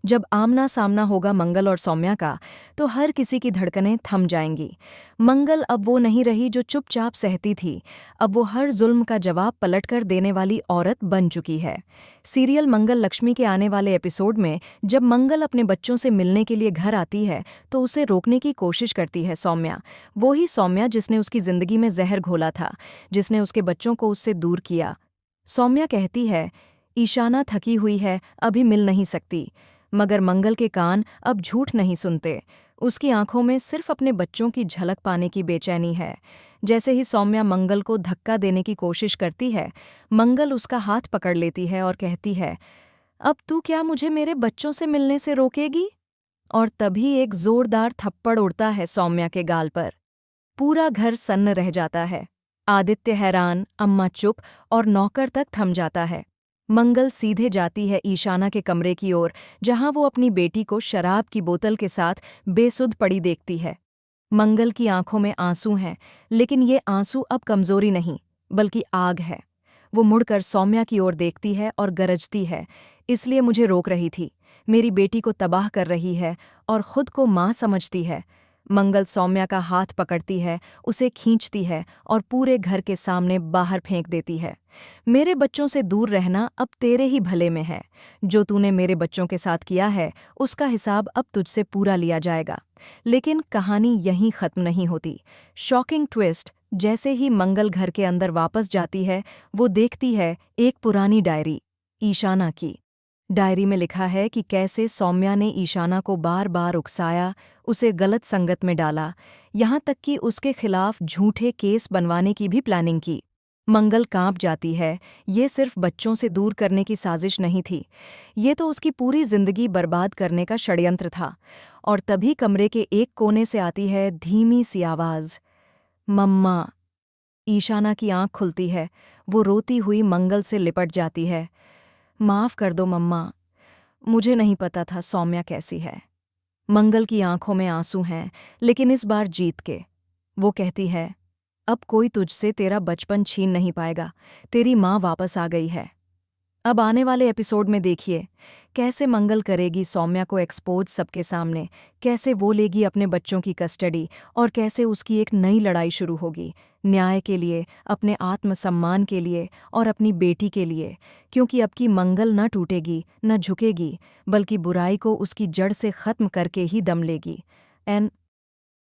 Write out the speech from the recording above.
जब आमना सामना होगा मंगल और सौम्या का, तो हर किसी की धड़कनें थम जाएंगी। मंगल अब वो नहीं रही जो चुपचाप सहती थी, अब वो हर जुल्म का जवाब पलटकर देने वाली औरत बन चुकी है। सीरियल मंगल लक्ष्मी के आने वाले एपिसोड में जब मंगल अपने बच्चों से मिलने के लिए घर आती है, तो उसे रोकने की कोशिश करती है सौम्या। वो ही सौम्या जिसने उसकी जिंदगी में जहर घोला था, जिसने उसके बच्चों को उससे दूर किया। सौम्या कहती है, ईशाना थकी हुई है, अभी मिल नहीं सकती। मगर मंगल के कान अब झूठ नहीं सुनते। उसकी आंखों में सिर्फ अपने बच्चों की झलक पाने की बेचैनी है। जैसे ही सौम्या मंगल को धक्का देने की कोशिश करती है, मंगल उसका हाथ पकड़ लेती है और कहती है, अब तू क्या मुझे मेरे बच्चों से मिलने से रोकेगी? और तभी एक जोरदार थप्पड़ उड़ता है सौम्या के गाल पर। पूरा घर सन्न रह जाता है। आदित्य हैरान, अम्मा चुप और नौकर तक थम जाता है। मंगल सीधे जाती है ईशाना के कमरे की ओर, जहां वो अपनी बेटी को शराब की बोतल के साथ बेसुध पड़ी देखती है। मंगल की आंखों में आंसू हैं, लेकिन ये आंसू अब कमजोरी नहीं, बल्कि आग है। वो मुड़कर सौम्या की ओर देखती है और गरजती है, इसलिए मुझे रोक रही थी। मेरी बेटी को तबाह कर रही है और खुद को मां समझती है। मंगल सौम्या का हाथ पकड़ती है, उसे खींचती है और पूरे घर के सामने बाहर फेंक देती है। मेरे बच्चों से दूर रहना अब तेरे ही भले में है। जो तूने मेरे बच्चों के साथ किया है, उसका हिसाब अब तुझसे पूरा लिया जाएगा। लेकिन कहानी यहीं खत्म नहीं होती। शॉकिंग ट्विस्ट, जैसे ही मंगल घर के अंदर वापस जाती है, वो देखती है एक पुरानी डायरी, ईशाना की। डायरी में लिखा है कि कैसे सौम्या ने ईशाना को बार बार उकसाया, उसे गलत संगत में डाला, यहाँ तक कि उसके खिलाफ झूठे केस बनवाने की भी प्लानिंग की। मंगल कांप जाती है। ये सिर्फ बच्चों से दूर करने की साजिश नहीं थी, ये तो उसकी पूरी जिंदगी बर्बाद करने का षड्यंत्र था। और तभी कमरे के एक कोने से आती है धीमी सी आवाज, मम्मा। ईशाना की आंख खुलती है। वो रोती हुई मंगल से लिपट जाती है। माफ कर दो मम्मा, मुझे नहीं पता था सौम्या कैसी है। मंगल की आंखों में आंसू हैं, लेकिन इस बार जीत के। वो कहती है, अब कोई तुझसे तेरा बचपन छीन नहीं पाएगा, तेरी माँ वापस आ गई है। अब आने वाले एपिसोड में देखिए कैसे मंगल करेगी सौम्या को एक्सपोज सबके सामने, कैसे वो लेगी अपने बच्चों की कस्टडी और कैसे उसकी एक नई लड़ाई शुरू होगी, न्याय के लिए, अपने आत्मसम्मान के लिए और अपनी बेटी के लिए। क्योंकि अब की मंगल न टूटेगी, न झुकेगी, बल्कि बुराई को उसकी जड़ से खत्म करके ही दम लेगी। एंड